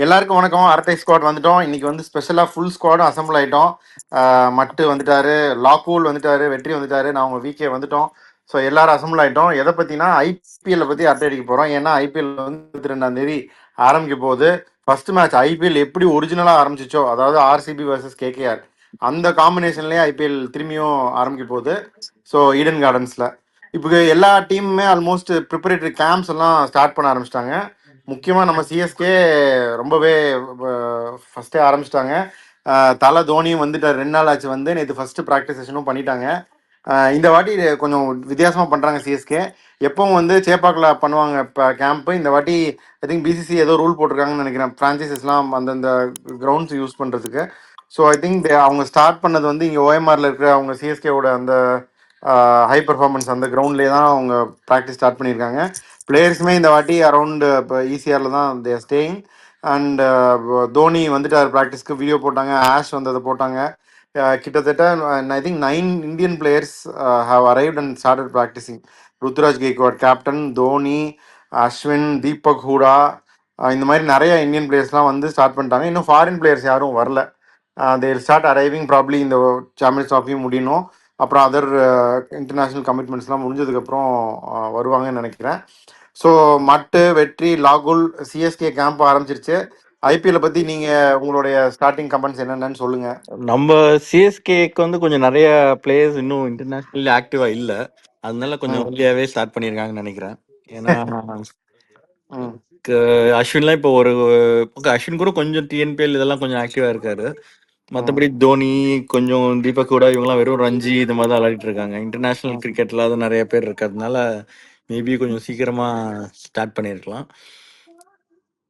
எல்லாருக்கும் வணக்கம். அரட்டை ஸ்குவாட் வந்துட்டோம். இன்னைக்கு வந்து ஸ்பெஷலா ஃபுல் ஸ்குவாடும் அசம்பிள் ஆயிட்டோம். மட்டு வந்துட்டாரு, லாக்கூல் வந்துட்டாரு, வெற்றி வந்துட்டாரு, நான் உங்க வீக்கே வந்துட்டோம். ஸோ எல்லாரும் அசம்பிள் ஆயிட்டோம். எதை பத்தினா ஐபிஎல் பத்தி அரட்டை அடிக்க போறோம். ஏன்னா ஐபிஎல் வந்து 22ஆம் தேதி ஆரம்பிக்க போகுது. ஃபர்ஸ்ட் மேட்ச் ஐபிஎல் எப்படி ஒரிஜினலா ஆரம்பிச்சிச்சோ, அதாவது ஆர்சிபி வர்சஸ் கேகேஆர், அந்த காம்பினேஷன்லயே ஐபிஎல் திரும்பியும் ஆரம்பிக்க போகுது. ஸோ ஈடன் கார்டன்ஸ்ல இப்போ எல்லா டீமுமே ஆல்மோஸ்ட் ப்ரிப்பரேட்டரி கேம்ப்ஸ் எல்லாம் ஸ்டார்ட் பண்ண ஆரம்பிச்சிட்டாங்க. முக்கியமாக நம்ம சிஎஸ்கே ரொம்பவே ஃபஸ்ட்டே ஆரம்பிச்சிட்டாங்க. தலை தோனியும் வந்துட்டார். 2 நாள் ஆச்சு வந்து. நேற்று ஃபஸ்ட்டு ப்ராக்டிஸ் செஷனும் பண்ணிட்டாங்க. இந்த வாட்டி கொஞ்சம் வித்தியாசமாக பண்ணுறாங்க சிஎஸ்கே. எப்பவும் வந்து சேப்பாக்கில் பண்ணுவாங்க இப்போ கேம்ப்பு. இந்த வாட்டி ஐ திங்க் பிசிசி ஏதோ ரூல் போட்டிருக்காங்கன்னு நினைக்கிறேன், ஃப்ரான்ச்சைசஸ்லாம் அந்தந்த கிரவுண்ட்ஸ் யூஸ் பண்ணுறதுக்கு. ஸோ ஐ திங்க் அவங்க ஸ்டார்ட் பண்ணது வந்து இங்கே ஓஎம்ஆரில் இருக்கிற அவங்க சிஎஸ்கேவோட அந்த ஹை பர்ஃபார்மன்ஸ் அந்த கிரவுண்ட்லேயே தான் அவங்க ப்ராக்டிஸ் ஸ்டார்ட் பண்ணியிருக்காங்க. பிளேயர்ஸுமே இந்த வாட்டி அரௌண்ட் இப்போ ஈசிஆரில் தான் தே ஸ்டேயிங். அண்ட் தோனி வந்துட்டார் ப்ராக்டிஸ்க்கு. வீடியோ போட்டாங்க, ஆஷ் வந்ததை போட்டாங்க. கிட்டத்தட்ட I think 9 Indian players have arrived and started practising. Ruturaj Gaikwad captain, Dhoni, Ashwin, Deepak Hooda, இந்த மாதிரி நிறைய இந்தியன் பிளேயர்ஸ்லாம் வந்து ஸ்டார்ட் பண்ணிட்டாங்க. இன்னும் ஃபாரின் பிளேயர்ஸ் யாரும் வரல. தே ஸ்டார்ட் அரைவிங் ப்ராப்ளி இந்த சாம்பியன்ஸ் ட்ராஃபியும் முடியணும். அப்புறம் அதர் இன்டர்நேஷ்னல் கமிட்மெண்ட்ஸ்லாம் முடிஞ்சதுக்கப்புறம் வருவாங்கன்னு நினைக்கிறேன். ஸோ மட்டு, வெற்றி, லாகுல், சிஎஸ்கே கேம்ப் ஆரம்பிச்சிருச்சு. ஐபிஎல் பற்றி நீங்கள் உங்களுடைய ஸ்டார்டிங் கமெண்ட்ஸ் என்னென்னு சொல்லுங்கள். நம்ம சிஎஸ்கேக்கு வந்து கொஞ்சம் நிறைய பிளேயர்ஸ் இன்னும் இன்டர்நேஷனல் ஆக்டிவா இல்ல, அதனால கொஞ்சம் early-ஆவே ஸ்டார்ட் பண்ணியிருக்காங்கன்னு நினைக்கிறேன். ஏன்னா அஸ்வின்லாம் இப்போ அஸ்வின் கூட கொஞ்சம் டிஎன்பிஎல் இதெல்லாம் கொஞ்சம் ஆக்டிவா இருக்காரு. மற்றபடி தோனி, கொஞ்சம் தீபக் கூட இவங்கலாம் வெறும் ரஞ்சி இந்த மாதிரி தான் விளையாடிட்டு இருக்காங்க. இன்டர்நேஷனல் கிரிக்கெட்ல அது நிறைய பேர் இருக்கிறதுனால மேபி கொஞ்சம் சீக்கிரமா ஸ்டார்ட் பண்ணியிருக்கலாம்.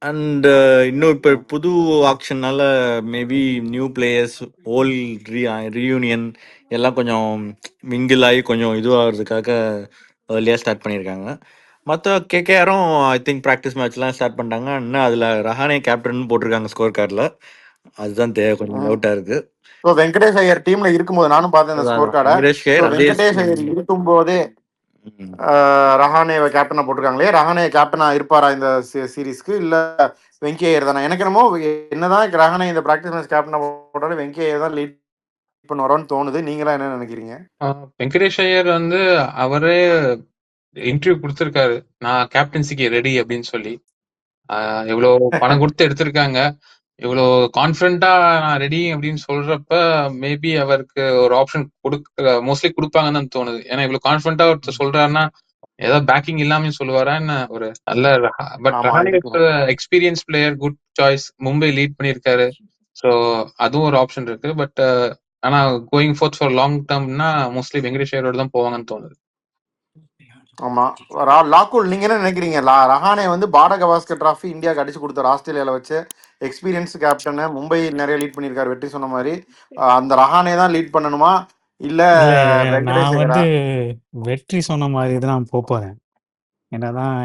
அண்ட் இன்னும் இப்போ புது ஆக்ஷன்னால maybe new players, old reunion எல்லாம் கொஞ்சம் மிங்கிள் ஆகி கொஞ்சம் இதுவாகிறதுக்காக ஏர்லியாக ஸ்டார்ட் பண்ணியிருக்காங்க. மற்ற கேகேஆரும் ஐ திங்க் ப்ராக்டிஸ் மேட்ச்லாம் ஸ்டார்ட் பண்ணிட்டாங்க. இன்னும் அதில் ரஹானே கேப்டன் போட்டிருக்காங்க ஸ்கோர் கார்டில். அதுதான் கொஞ்சம் டவுட்டாக இருக்கு. ஸோ வெங்கடேஷ் ஐயர் டீம்ல இருக்கும்போது நானும் பார்த்தேன் இந்த ஸ்கோர் கார்டை. வெங்கடேஷ் ஐயர் இருக்கும்போதே ரஹானே கேப்டனா போட்டிருக்காங்களே, ரஹானே கேப்டனா இருப்பாரா இந்த சீரீஸ்க்கு, இல்ல வெங்கி ஐயர் தானே? எனக்கு என்னமோ என்னதான் ரஹானே இந்த பிராக்டிஸ் மேட்ச் கேப்டனா போட்டாலும் வெங்கி ஐயர் தான் லீட் பண்ணுவாரோன்னு தோணுது. நீங்களா என்ன நினைக்கிறீங்க? வெங்கடேஷ் ஐயர் வந்து அவரே இன்டர்வியூ கொடுத்திருக்காரு, நான் கேப்டன்சிக்கு ரெடி அப்படின்னு சொல்லி. எவ்வளவு பணம் கொடுத்து எடுத்திருக்காங்க, இவ்வளவு கான்பிடண்டா நான் ரெடி அப்படின்னு சொல்றப்ப மேபி அவருக்கு ஒரு ஆப்ஷன் மோஸ்ட்லி கொடுப்பாங்கன்னு தான் தோணுது. ஏன்னா இவ்வளவு கான்பிடண்டா ஒருத்தர் சொல்றாருன்னா ஏதாவது பேக்கிங் இல்லாம சொல்லுவாரா என்ன? ஒரு நல்ல but Rahane experience player, good choice. Mumbai lead பண்ணிருக்காரு, ஸோ அதுவும் ஒரு ஆப்ஷன் இருக்கு. பட் ஆனா கோயிங் ஃபோர்த் ஃபார் லாங் டேர்ம்னா மோஸ்ட்லி வெங்கடேஷ் ஐயரோட தான் போவாங்கன்னு தோணுது. ஆமா, லாக்குல் நீங்க என்ன நினைக்கிறீங்க? ரஹானே வந்து பாரத கவாஸ்கர் டிராஃபி இந்தியாவுக்கு அடிச்சு கொடுத்தாரு ஆஸ்திரேலியால வச்சு. எக்ஸ்பீரியன்ஸ் கேப்டன், மும்பை நிறைய லீட் பண்ணியிருக்காரு வெற்றி சொன்ன மாதிரி. அந்த ரஹானே தான் லீட் பண்ணணுமா இல்ல நான் வந்து வெற்றி சொன்ன மாதிரி தான் போறேன். என்னதான்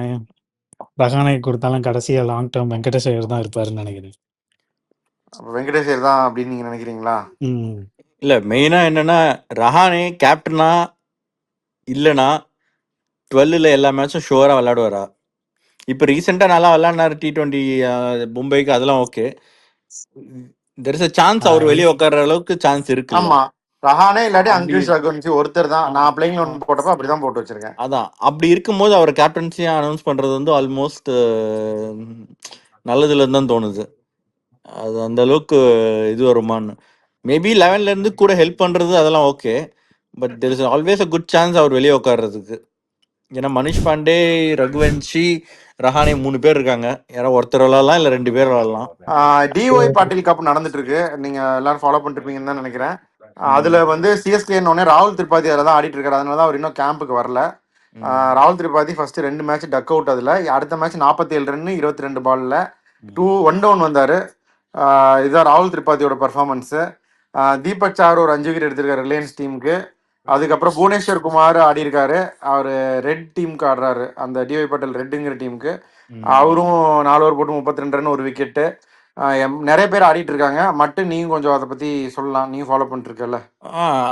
ரஹானே கொடுத்தாலும் கடைசியா லாங் டேர்ம் வெங்கடேஷ் ஐயர் தான் இருப்பாருன்னு நினைக்கிறேன். வெங்கடேஷ் ஐயர் தான் அப்படின்னு நீங்க நினைக்கிறீங்களா? இல்ல, மெயினா என்னன்னா ரஹானே கேப்டனா இல்லைன்னா 12ல எல்லா மேட்சும் ஷுவரா விளையாடுவாரா? இப்போ ரீசெண்டா நல்லா விளையாடினாரு T20 மும்பைக்கு, அதெல்லாம் okay. There is a chance அவர் வெளியே உட்கார்ற அளவுக்கு சான்ஸ் இருக்கு. ஆமா, ரஹானே இல்லாட்டி அங்கிஷ் ரகுவன்சி ஒருத்தர் தான். நான் பிளேயிங் லோன் போட்டப்ப அப்படிதான் போட்டு வச்சிருக்கேன். அதான், அப்படி இருக்கும்போது அவர் கேப்டன்சியா அனௌன்ஸ் பண்றது வந்து ஆல்மோஸ்ட் நல்லதுலன்னு தான் தோணுது. அது அந்த அளவுக்கு இது வருமானு. மேபி 11ல இருந்து கூட ஹெல்ப் பண்றது அதெல்லாம் okay, but there is always a good chance அவர் வெளியே உட்கார்றதுக்கு. ஏன்னா மனிஷ் பாண்டே, ரகுவன்ஷி, ரஹானே 3 பேர் இருக்காங்க. யாரோ ஒருத்தர் விளாடலாம், இல்ல 2 பேர் விளாடலாம். டிஒய் பாட்டில் கப் நடந்துட்டு இருக்கு, நீங்க எல்லாரும் ஃபாலோ பண்ணிட்டு இருப்பீங்கன்னு தான் நினைக்கிறேன். அதுல வந்து சிஎஸ்கே ராகுல் திரிபாதி அதில் தான் ஆடிட்டு இருக்காரு. அதனால தான் அவர் இன்னும் கேம்புக்கு வரல. ராகுல் Tripathi first 2 match duck out. அதுல அடுத்த மேட்ச் 47 ரன் 22 பால்ல 2 1 டவுன் வந்தாரு. இதுதான் ராகுல் திரிபாதியோட பர்ஃபார்மன்ஸு. தீபக் சார் ஒரு 5 விக்கெட் எடுத்திருக்காரு ரிலையன்ஸ் டீமுக்கு. அதுக்கப்புறம் புவனேஸ்வர் குமார் ஆடி இருக்காரு, அவர் ரெட் டீமுக்கு ஆடுறாரு, அந்த டிஒய் பட்டேல் ரெட்டுங்கிற டீமுக்கு. அவரும் 4 ஓவர் போட்டு 32 ரன் 1 விக்கெட்டு. நிறைய பேர் ஆடிட்டு இருக்காங்க. மட்டும் நீங்க கொஞ்சம் அதை பத்தி சொல்லலாம், நீங்க ஃபாலோ பண்ணிட்டு இருக்கல.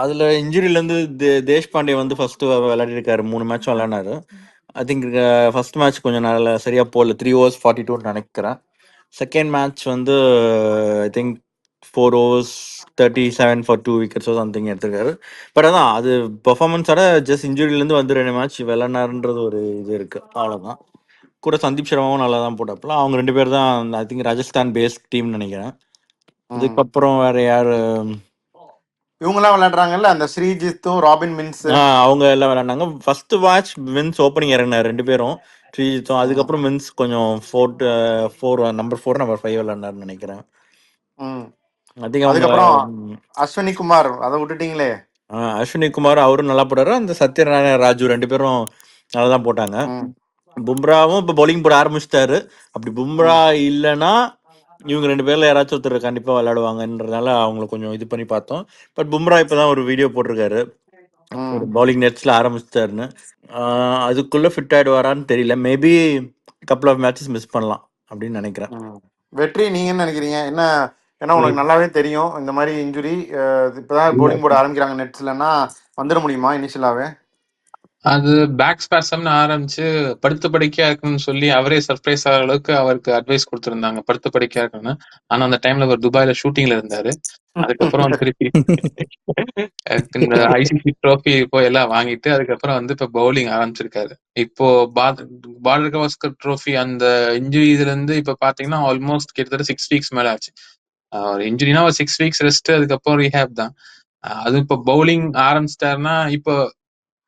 அதுல இன்ஜுரியில இருந்து தேஷ்பாண்டே வந்து ஃபர்ஸ்ட் விளையாடி இருக்காரு, 3 மேட்ச் விளையாடினாரு. ஐ திங்க் ஃபர்ஸ்ட் மேட்ச் கொஞ்சம் நல்லா சரியா போகல, 3 overs 42 நினைக்கிறேன். செகண்ட் மேட்ச் வந்து ஐ திங்க் 4 ஓவர்ஸ் 37 ஃபார் 2 விக்கெட்ஸோ சம்திங் எடுத்திருக்காரு. பட் அதான் அது பெர்ஃபார்மன்ஸோட ஜஸ்ட் இன்ஜுரியிலேருந்து வந்து 2 மேட்ச் விளையாடுனாருன்றது ஒரு இது இருக்கு, அவ்வளோதான். கூட சந்தீப் சர்மாவும் நல்லா தான் போட்டாப்புல. அவங்க 2 பேர் தான் I think Rajasthan based team நினைக்கிறேன். அதுக்கப்புறம் வேற யாரு? இவங்கெல்லாம் விளையாடுறாங்கல்ல, அந்த ஸ்ரீஜித்தும் ராபின் மின்ஸ். அவங்க எல்லாம் விளையாண்டாங்க. ஃபர்ஸ்ட் மேட்ச் மின்ஸ் ஓப்பனிங் இறங்கினார் 2 பேரும், ஸ்ரீஜித்தும். அதுக்கப்புறம் மின்ஸ் கொஞ்சம் நம்பர் 4 நம்பர் 5 விளையாண்டாருன்னு நினைக்கிறேன். அதிகம் அதுக்கப்புறம் அஸ்வினி குமார் அதை விட்டுட்டீங்களே. அஸ்வினி குமார் அவரும் நல்லா போட்டாரு. அந்த சத்யநாராயண ராஜு 2 பேரும் நல்லா தான் போட்டாங்க. பும்ராவும் இப்போ பவுலிங் போட ஆரம்பிச்சிட்டாரு. அப்படி பும்ரா இல்லைன்னா இவங்க 2 பேர்ல யாராச்சும் ஒருத்தர் கண்டிப்பா விளையாடுவாங்கன்றதுனால அவங்களை கொஞ்சம் இது பண்ணி பார்த்தோம். பட் பும்ரா இப்பதான் ஒரு வீடியோ போட்டிருக்காரு, ஒரு பவுலிங் நெட்ஸ்ல ஆரம்பிச்சிட்டாருன்னு. அதுக்குள்ள ஃபிட் ஆயிடுவாரான்னு தெரியல. Maybe couple of matches miss பண்ணலாம் அப்படின்னு நினைக்கிறேன். வெற்றி, நீங்க என்ன நினைக்கிறீங்க? ஏன்னா உங்களுக்கு நல்லாவே தெரியும் இந்த மாதிரி இன்ஜுரி இப்பதான் பவுலிங் போட ஆரம்பிக்கிறாங்க நெட்ஸ்லன்னா வந்துட முடியுமா இனிஷியலாவே? அது பேக் ஸ்பாசம்னு ஆரம்பிச்சு படுத்த படுக்கையா இருக்குன்னு சொல்லி அவரே சர்ப்ரைஸ் ஆகிற அளவுக்கு அவருக்கு அட்வைஸ் கொடுத்திருந்தாங்க படுத்த படுக்கையா இருக்குன்னு. ஆனா அந்த டைம்ல அவர் துபாயில ஷூட்டிங்ல இருந்தாரு. அதுக்கப்புறம் திருப்பி இந்த ஐசிசி ட்ரோஃபி போய் எல்லாம் வாங்கிட்டு அதுக்கப்புறம் வந்து இப்ப பவுலிங் ஆரம்பிச்சிருக்காரு. இப்போ பார்டர் கவாஸ்கர் ட்ரோஃபி அந்த இன்ஜுரி இதுல இருந்து இப்ப பாத்தீங்கன்னா ஆல்மோஸ்ட் கிட்டத்தட்ட 6 வீக்ஸ் மேல ஆச்சு. ஒரு இன்ஜுரினா ஒரு 6 வீக்ஸ் ரெஸ்ட், அதுக்கப்புறம் ரீஹேப் தான். அது இப்போ பவுலிங் ஆரம்பிச்சிட்டாருன்னா இப்போ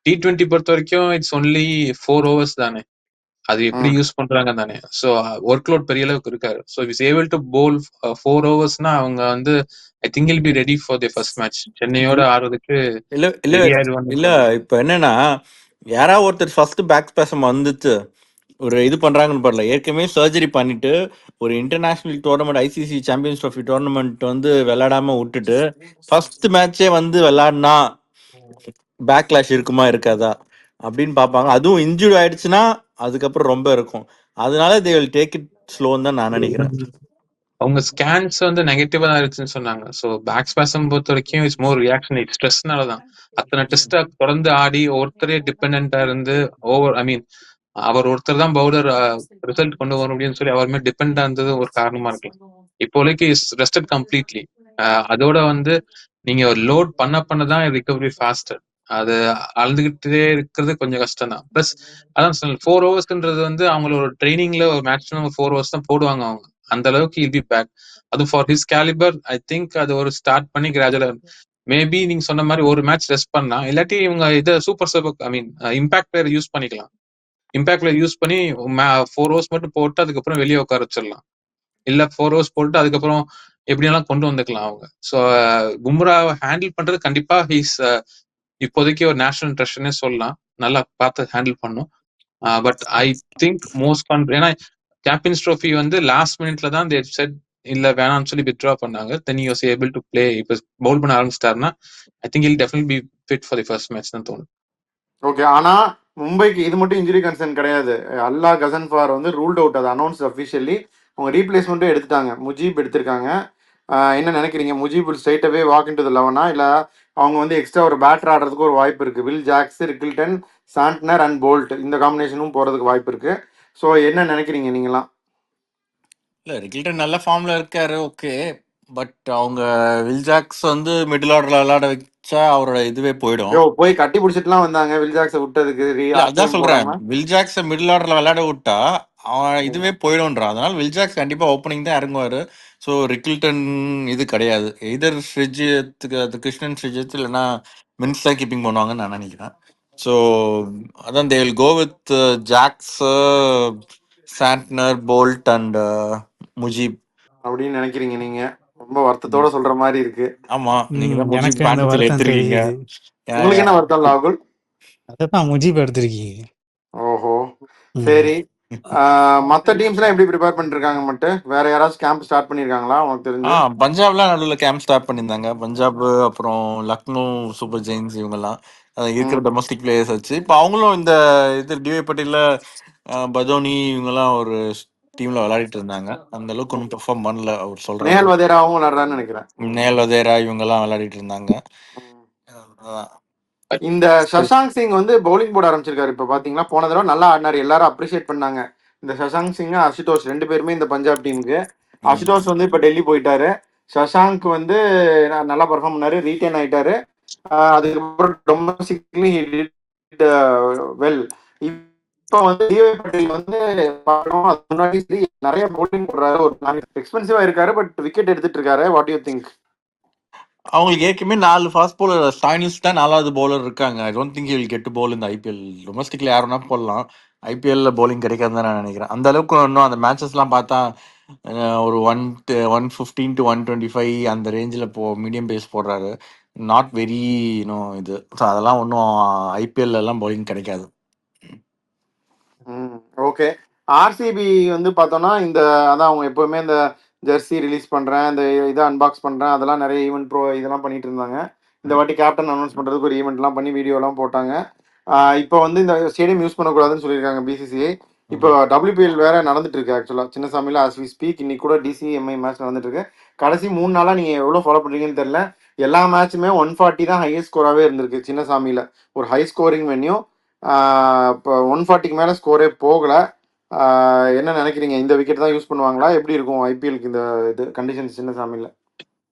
T20 பொறுத்த வரைக்கும் இட்ஸ் ஒன்லி 4 ஓவர்ஸ் தானே, அது எப்படி யூஸ் பண்றாங்க தானே. ஸோ ஒர்க் லோட் பெரிய அளவுக்கு இருக்காரு. So is able to bowl 4 ஓவர்ஸ்னா அவங்க வந்து I think I'll be ready for the first match. சென்னையோட ஆடுறதுக்கு இல்ல. இப்ப என்னன்னா யாராவது ஒருத்தர் ஃபர்ஸ்ட் பேக் ஸ்பாசம் வந்துச்சு ஒரு இது பண்றாங்கன்னு பாருல. ஏற்கனவே சர்ஜரி பண்ணிட்டு ஒரு international tournament ICC champions trophy tournament வந்து விளையாடாம விட்டுட்டு ஃபர்ஸ்ட் மேட்சே வந்து விளையாடினா பேக்லாஷ் இருக்குமா இருக்காதா அப்படின்னு பார்ப்பாங்க. அதுவும் இன்ஜூரி ஆயிடுச்சுன்னா அதுக்கப்புறம் ரொம்ப இருக்கும். அதனால தே வில் டேக் இட் ஸ்லோன்னு தான் நான் நினைக்கிறேன். அவங்க ஸ்கேன்ஸ் வந்து நெகட்டிவா தான் இருந்துச்சுன்னு சொன்னாங்க. ஸோ பேக் ஸ்பாசம் பொறுத்த வரைக்கும் இட்ஸ் மோர் ரியாக்ஷன், இட் ஸ்ட்ரெஸ்னால தான். அத்தனை டெஸ்ட்டை தொடர்ந்து ஆடி ஒருத்தரே டிபெண்டா இருந்து ஓவர் அவர் ஒருத்தர் தான் பவுலர் ரிசல்ட் கொண்டு வர முடியும்னு சொல்லி அவர் மேல் டிபெண்டா இருந்தது ஒரு காரணமா இருக்கலாம். இப்போதைக்கு இஸ் ரெஸ்டட் கம்ப்ளீட்லி. அதோட வந்து நீங்க லோட் பண்ணதான் ரிகவரி ஃபாஸ்டர். அது அளந்துகிட்டே இருக்கிறது கொஞ்சம் கஷ்டம் தான். பிளஸ் அதான் 4 ஓவர்ஸ்ன்றது வந்து அவங்களோட ட்ரைனிங்ல ஒரு மேக்ஸிமம் 4 ஓவர்ஸ் தான் போடுவாங்க அவங்க. அந்த அளவுக்கு இல் பி பேக். அது for his calibre I think அது ஒரு ஸ்டார்ட் பண்ணி கிராஜுவலா மேபி நீங்க சொன்ன மாதிரி ஒரு மேட்ச் ரெஸ்ட் பண்ணலாம். இல்லாட்டி இவங்க இதை சூப்பர் இம்பாக்ட் பிளேயர் யூஸ் பண்ணிக்கலாம். இம்பாக்ட் பிளேயர் யூஸ் பண்ணி 4 ஓவர்ஸ் மட்டும் போட்டு அதுக்கப்புறம் வெளியே உட்கார வச்சிடலாம். இல்ல 4 ஓவர்ஸ் போட்டு அதுக்கப்புறம் எப்படியெல்லாம் கொண்டு வந்துக்கலாம் அவங்க. ஸோ பும்ராவை ஹேண்டில் பண்றது கண்டிப்பா இப்போதைக்கு ஒரு நேஷனல் ட்ரெஷர்னே சொல்லலாம். நல்லா பார்த்து ஹேண்டில் பண்ணும். பட் ஐ திங்க் மோஸ்ட் ஏன்னா சாம்பியன்ஸ் ட்ரோஃபி வந்து லாஸ்ட் மினிட்ல தான் தே செட் இல்ல வேணாம்னு சொல்லி வித்ட்ரா பண்ணாங்க. Then you was able to play. இப்போ பவுல் பண்ண ஆரம்பிச்சிட்டாருன்னா I think I'll definitely be fit for the first match தான் தோணும். ஓகே, ஆனா மும்பைக்கு இது மட்டும் இன்ஜுரி கன்சர்ன் கிடையாது. அல்லா கசன்ஃபார் வந்து ரூல்ட் அவுட், அது அனௌன்ஸ் அஃபிஷியலி. அவங்க ரீப்ளேஸ்மெண்ட்டும் எடுத்துட்டாங்க, முஜீப் எடுத்திருக்காங்க. என்ன நினைக்கிறீங்க? முஜீப் ஸ்ட்ரைட்டாகவே வாக் இன் டு தி 11-ஆ இல்லை அவங்க வந்து எக்ஸ்ட்ரா ஒரு பேட்டர் ஆடுறதுக்கு ஒரு வாய்ப்பு இருக்குது? Will Jacks, Rickelton, Santner and Boult இந்த காம்பினேஷனும் போகிறதுக்கு வாய்ப்பு இருக்குது. ஸோ என்ன நினைக்கிறீங்க நீங்களாம்? இல்லை, ரிக்கில்டன் நல்ல ஃபார்மில் இருக்காரு, ஓகே. பட் அவங்க வில்ஜாக்ஸ் வந்து மிடில் ஆர்டரில் விளையாட வச்சா அவரோட இதுவே போயிடும். போய் கட்டி பிடிச்சிட்டுலாம் வந்தாங்க வில்ஜாக்ஸை விட்டதுக்கு. அதான் சொல்கிறேன், வில்ஜாக்ஸை மிடில் ஆர்டரில் விளையாட விட்டா அவன் இதுவே போயிடும்ன்றான். அதனால வில்ஜாக்ஸ் கண்டிப்பாக ஓப்பனிங் தான் இறங்குவார். ஸோ ரிக்கில்டன் இது கிடையாது. எதர் ஸ்ரிஜித்துக்கு, அது கிருஷ்ணன் ஸ்ரிஜித் இல்லைன்னா மின்ஸ் தான் கீப்பிங் பண்ணுவாங்கன்னு நான் நினைக்கிறேன். ஸோ அதான் they will go with Jacks, Santner, Boult and Mujeeb அப்படின்னு நினைக்கிறீங்க நீங்க? ரொம்ப வருத்தத்தோட சொல்ற மாதிரி இருக்கு. ஆமா, நீங்க தான் எனக்கு முஜீப் அந்த பேனத்தில் வருத்தம் எடுத்துருக்கீங்க. தெரியுது. உங்களுக்கு என்ன வருத்தம் ராகுல்? அதான் முஜீப் எடுத்திருக்கீங்க. ஓஹோ, சரி. மற்ற டீம்ஸ்லாம் எப்படி ப்ரிப்பேர் பண்ணிட்டு இருக்காங்க? மட்டும் வேற யாராச்சும் கேம்ப் ஸ்டார்ட் பண்ணிருக்காங்களா உனக்கு தெரிஞ்சு? பஞ்சாப்லாம் நடுவில் கேம்ப் ஸ்டார்ட் பண்ணியிருந்தாங்க. பஞ்சாப், அப்புறம் லக்னோ சூப்பர் ஜெயின்ஸ், இவங்கெல்லாம் இருக்கிற டொமஸ்டிக் பிளேயர்ஸ் வச்சு இப்போ அவங்களும் இந்த இது டிவை பட்டியல பதோனி இவங்கெல்லாம் ஒரு டீம்ல விளையாடிட்டு இருந்தாங்க. அந்த அளவுக்கு ஒன்றும் பெர்ஃபார்ம் பண்ணல அவர் சொல்றாரு. நேஹல் வதேராவும் விளையாடுறான்னு நினைக்கிறேன். நேல் வதேரா இவங்கெல்லாம் விளையாடிட்டு இருந்தாங்க. இந்த சஷாங்க் சிங் வந்து பவுலிங் போட ஆரம்பிச்சிருக்காரு. இப்ப பாத்தீங்கன்னா போன தடவை நல்லா ஆடினாரு, எல்லாரும் அப்ரிஷியேட் பண்ணாங்க. இந்த சஷாங்க் சிங் அசுதோஷ் 2 பேருமே இந்த பஞ்சாப் டீமுக்கு. அசுதோஷ் வந்து இப்போ டெல்லி போயிட்டாரு. சஷாங்க் வந்து நல்லா பர்ஃபார்ம் பண்ணாரு, ரீட்டைன் ஆயிட்டாரு. அதுக்கப்புறம் டொமஸ்டிக்லி வெல். இப்போ வந்து டிவை பட்டேல் வந்து பார்க்கணும், அது முன்னாடி சரி நிறைய பவுலிங் போடுறாரு, ஒரு எக்ஸ்பென்சிவா இருக்காரு, பட் விக்கெட் எடுத்துட்டு இருக்காரு. What you think? அவங்களுக்கு ஏற்கனவே 4 ஃபாஸ்ட் பவுலர், ஸ்டாயினிஸ் தான் 4வது பவுலர் இருக்காங்க. I don't think will get bowl இந்த ஐபிஎல். டொமஸ்டிக்ல யாருன்னா போடலாம், ஐபிஎல்ல பவுலிங் கிடைக்காதுன்னு தான் நான் நினைக்கிறேன். அந்த அளவுக்கு இன்னும் அந்த மேட்சஸ்லாம் பார்த்தா ஒரு 115 to 125 அந்த ரேஞ்சில் மீடியம் பேஸ் போடுறாரு. நாட் வெரி இது. ஸோ அதெல்லாம் ஒன்றும் ஐபிஎல் எல்லாம் பவுலிங் கிடைக்காது. ஓகே. ஆர்சிபி வந்து பார்த்தோம்னா இந்த அதான் அவங்க எப்பவுமே இந்த ஜெர்சி ரிலீஸ் பண்றேன், இந்த இதை அன்பாக்ஸ் பண்றேன், அதெல்லாம் நிறைய ஈவெண்ட் ப்ரோ இதெல்லாம் பண்ணிட்டு இருந்தாங்க. இந்த வாட்டி கேப்டன் அனௌன்ஸ் பண்றதுக்கு ஒரு ஈவெண்ட்லாம் பண்ணி வீடியோலாம் போட்டாங்க. இப்போ வந்து இந்த ஸ்டேடியம் யூஸ் பண்ணக்கூடாதுன்னு சொல்லியிருக்காங்க பிசிசிஐ. இப்போ டபிள்யூபிஎல் வேற நடந்துட்டு இருக்கு ஆக்சுவலா சின்னசாமியில் ஆஸ் வி ஸ்பீக். இன்னைக்கு கூட டிசிஎம்ஐ மேட்ச் நடந்துட்டு இருக்கு. கடைசி 3 நாளா நீங்க எவ்வளவு ஃபாலோ பண்றீங்கன்னு தெரியல, எல்லா மேட்சுமே 140 தான் ஹையஸ்ட் ஸ்கோராகவே இருந்திருக்கு சின்னசாமியில். ஒரு ஹை ஸ்கோரிங் வென்யூ. இப்போ 140க்கு மேலே ஸ்கோரே போகல. என்ன நினைக்கிறீங்க? இந்த விக்கெட் தான் யூஸ் பண்ணுவாங்களா? எப்படி இருக்கும் ஐபிஎலுக்கு இந்த இது கண்டிஷன்ஸ் சின்னசாமியில்?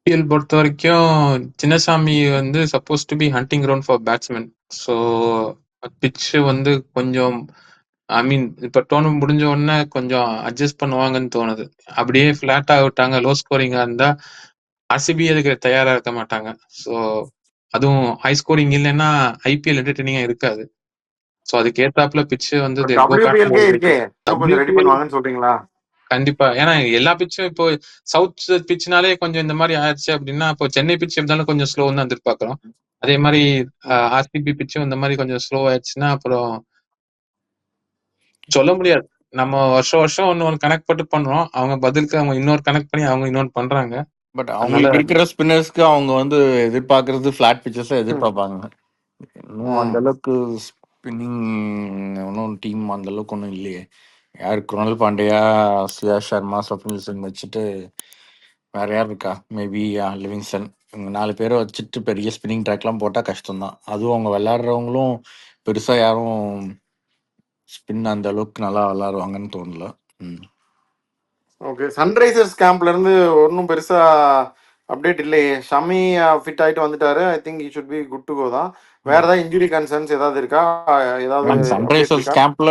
ஐபிஎல் பொறுத்த வரைக்கும் சின்னசாமி வந்து supposed to be hunting ground for batsman. So pitch வந்து கொஞ்சம் ஐ மீன் இப்போ டோர்னமெண்ட் முடிஞ்ச உடனே கொஞ்சம் அட்ஜஸ்ட் பண்ணுவாங்கன்னு தோணுது. அப்படியே ஃபிளாட்டா விட்டாங்க, லோ ஸ்கோரிங்கா இருந்தா ஆர்சிபி அதுக்கு தயாரா இருக்க மாட்டாங்க. ஸோ அதுவும் ஹை ஸ்கோரிங் இல்லைன்னா ஐபிஎல் என்டர்டெய்னிங்கா இருக்காது. ஸோ அதுக்கு ஏத்தாப்புல பிட்ச் வந்து டபிள்யூபிஎல்கே இருக்கே, கொஞ்சம் ரெடி WPL பண்ணுவாங்கன்னு சொல்றீங்களா? கண்டிப்பா. ஏன்னா எல்லா பிட்சும் இப்போ சவுத் பிட்ச்னாலே கொஞ்சம் இந்த மாதிரி ஆயிடுச்சு அப்படின்னா, இப்போ சென்னை பிட்ச் இருந்தாலும் கொஞ்சம் ஸ்லோன்னு தான் எதிர்பார்க்கிறோம். அதே மாதிரி ஆர்சிபி பிட்சும் இந்த மாதிரி கொஞ்சம் ஸ்லோ ஆயிடுச்சுன்னா அப்புறம் சொல்ல முடியாது. நம்ம வருஷம் வருஷம் ஒன்னு கனெக்ட் பட்டு பண்றோம், அவங்க பதிலுக்கு அவங்க இன்னொரு கனெக்ட் பண்ணி அவங்க இன்னொன்னு பண்றாங்க. பட் அதனால அவங்களுக்கு இருக்கிற ஸ்பின்னர்ஸ்க்கு அவங்க வந்து எதிர்பார்க்கறது ஃபிளாட் பிச்சஸ் எதிர்பார்ப்பாங்க. இன்னும் அந்த அளவுக்கு ஸ்பின்னிங் ஒன்றும் டீம் அந்த அளவுக்கு ஒன்றும் இல்லையே. யார் குணால் பாண்டியா, சுயாஷ் சர்மா, ஸ்வப்னில் சிங் வச்சுட்டு வேற யார் இருக்கா? Maybe Livingstone. இவங்க 4 பேரை வச்சுட்டு பெரிய ஸ்பின்னிங் ட்ராக்லாம் போட்டால் கஷ்டம்தான். அதுவும் அவங்க விளையாடுறவங்களும் பெருசாக யாரும் ஸ்பின் அந்த அளவுக்கு நல்லா விளையாடுவாங்கன்னு தோணல. ஓகே. சன்ரைசர்ஸ் கேம்ப்ல இருந்து ஒன்றும் பெருசா அப்டேட் இல்லையே. ஷமி ஃபிட் ஆயிட்டு வந்துட்டாரு. I think he should be good to go தான். வேற ஏதாவது இன்ஜுரி கன்சர்ன்ஸ் ஏதாவது இருக்கா? ஏதாவது அப்டேட் சன்ரைசர்ஸ் இருக்கா? கேம்ப்ல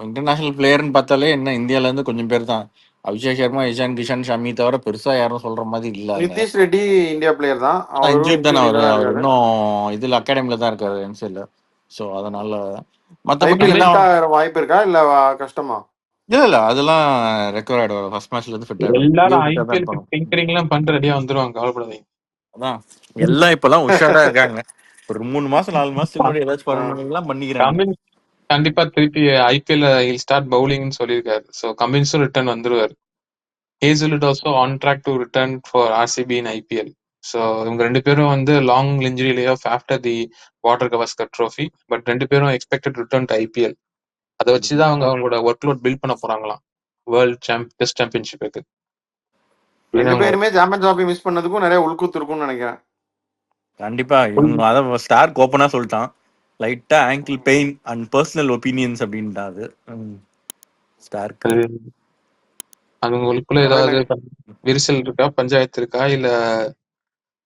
இன்டர்நேஷனல் பிளேயர்னு பார்த்தாலே என்ன இந்தியால இருந்து கொஞ்சம் பேர் தான். அபிஷேக் சர்மா, இஷான் கிஷன், ஷமி தவிர பெருசா யாரும் சொல்ற மாதிரி இல்ல. நிதிஷ் ரெட்டி இந்தியா பிளேயர் தான், அதான் அவரும் இன்ஜூரி தானே இன்ஜுரியில தான் அவர் இருக்காரு. இன்னும் இதுல அகாடமில தான் இருக்காரு என்சிஎல்ல. ஸோ அதனால மற்றபடி ஐபிஎல் எல்லாம் ஃபிட் ஆகிற வாய்ப்பு இருக்கா இல்ல கஷ்டமா? இல்ல அதெல்லாம் ரெக்கவர் ஆயிடுவார். ஃபர்ஸ்ட் மேட்ச்ல இருந்து ஃபிட் ஆயிடுவார். எல்லாரும் ஃபிட்டா தான் ஐபிஎல் இருப்பாங்க. டிங்கரிங் எல்லாம் பண்ற ரெடியா வந்துருவாங்க, கவலைப்படாதீங்க. அதான் எல்லாம் இப்பெல்லாம் உஷாரா இருக்காங்க. ஒரு 3 மாசம் 4 மாசத்துக்கு முன்னாடி ஏதாச்சும் பண்ணணும்லாம் பண்ணிக்கிறாங்க. கமின்ஸ் கண்டிப்பா திருப்பி ஐபிஎல் ஸ்டார்ட் பவுலிங்னு சொல்லியிருக்காரு. ஸோ கமின்ஸும் ரிட்டர்ன் வந்துருவாரு. Hazlewood also on track to return for RCB in IPL. So இவங்க 2 பேரும் வந்து long injury lay off after the Border Gavaskar trophy. But 2 பேரும் எக்ஸ்பெக்டட் ரிட்டர்ன் டு ஐபிஎல். அதை வச்சுதான் அவங்களோட ஒர்க் லோட் பில்ட் பண்ண போறாங்களாம் வேர்ல்ட் டெஸ்ட் சாம்பியன்ஷிப்புக்கு. 2 பேருமே சாம்பியன்ஸ் டிராஃபி மிஸ் பண்ணதுக்கும் நிறைய உள்கூத்து இருக்கும்னு நினைக்கிறேன். கண்டிப்பா இவங்க அதான் ஸ்டார்க் ஓப்பனா சொல்லிட்டான், லைட்டா ankle pain and personal opinions அப்படின்ட்டான். அது ஸ்டார்க் அவங்களுக்குள்ள ஏதாவது விரிசல் இருக்கா, பஞ்சாயத்து இருக்கா, இல்ல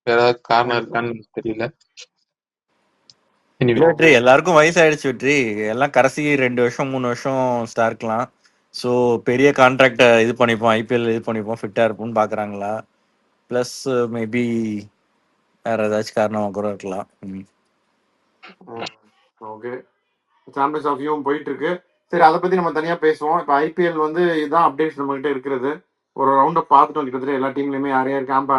ஏதாவது காரணம் இருக்கான்னு தெரியல. வெற்றி எல்லாருக்கும் வயசாயிடுச்சு. வெற்றி எல்லாம் கடைசி 2 வருஷம் 3 வருஷம் ஸ்டார்க்கலாம். ஸோ பெரிய கான்ட்ராக்டை இது பண்ணிப்போம், ஐபிஎல் இது பண்ணிப்போம், ஃபிட்டா இருப்போம்னு பாக்குறாங்களா? பிளஸ் மேபி வேற ஏதாச்சும் காரணமா கூட இருக்கலாம். ஓகே. சாம்பியன்ஸ் டிராஃபியும் போயிட்டு இருக்கு. சரி, அதை பத்தி நம்ம தனியா பேசுவோம். இப்போ ஐபிஎல் வந்து இதுதான் அப்டேட்ஸ் நம்ம கிட்ட இருக்கிறது. ஒரு ரவுண்ட் அப் பார்த்துட்டோம் கிட்டத்தட்ட எல்லா டீம்லயுமே யார் யார் கேம்ப்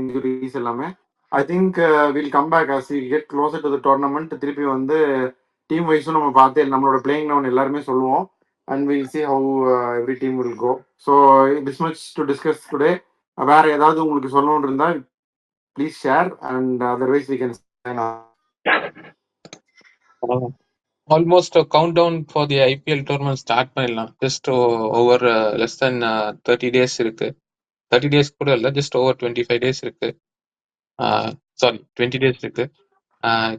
இன்ஜுரிஸ் எல்லாமே. I think will come back as we get closer to the tournament. திருப்பி வந்து டீம் வைஸும் நம்ம பார்த்து நம்மளோட பிளேயிங் லெவன் எல்லாருமே சொல்லுவோம். And will see how every team will go. So this much to discuss today. வேற ஏதாவது உங்களுக்கு சொல்லணும்னு இருந்தா please share, and otherwise we can sign off. Almost countdown for the IPL tournament start பண்ணிடலாம். Just over less then 30 days இருக்கு. 30 days கூட இல்லை, just over 25 days இருக்கு. சாரி 20 days இருக்கு.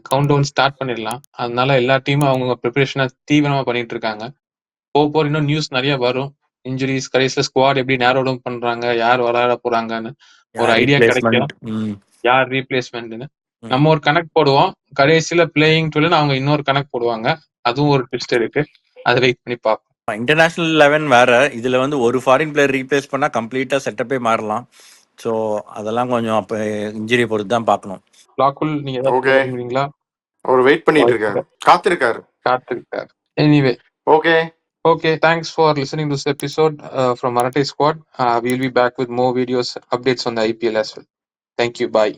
கவுண்ட் டவுன் ஸ்டார்ட் பண்ணிடலாம். அதனால எல்லா டீமும் அவங்க ப்ரிப்பரேஷனை தீவிரமா பண்ணிட்டு இருக்காங்க. போக இன்னும் நியூஸ் நிறைய வரும். இன்ஜுரிஸ் கடைசியில ஸ்குவாட் எப்படி நேரோ டவுன் பண்றாங்க, யார் விளையாட போறாங்கன்னு ஒரு யார் ஐடியா கிடைக்கும். ரீப்ளேஸ்மெண்ட். யார் ரீப்ளேஸ்மெண்ட்னு நம்ம ஒரு கணக்கு போடுவோம். கடைசியில பிளேயிங் டுவெல்னு அவங்க இன்னொரு கணக்கு போடுவாங்க. அதுவும் ஒரு ட்விஸ்ட் இருக்கு. அதை வெயிட் பண்ணி பார்ப்போம். இன்டர்நேஷனல் 11 வேற. இதுல வந்து ஒரு ஃபாரின் பிளேயர் ரீப்ளேஸ் பண்ணா கம்ப்ளீட்டா செட்டப்பே மாறலாம். ஸோ அதெல்லாம் கொஞ்சம் அப்போ இன்ஜுரி பொறுத்து தான் பார்க்கணும். லாக்குல் நீங்க ஏதாவது ஓகே, சொல்ல விரும்புறீங்களா? அவர் வெயிட் பண்ணிட்டு இருக்காரு, காத்திருக்காரு. காத்திருக்காரு. Anyway, okay, okay, thanks for listening to this episode from Marathi Squad. We'll be back with more videos, updates on the IPL as well. Thank you. Bye.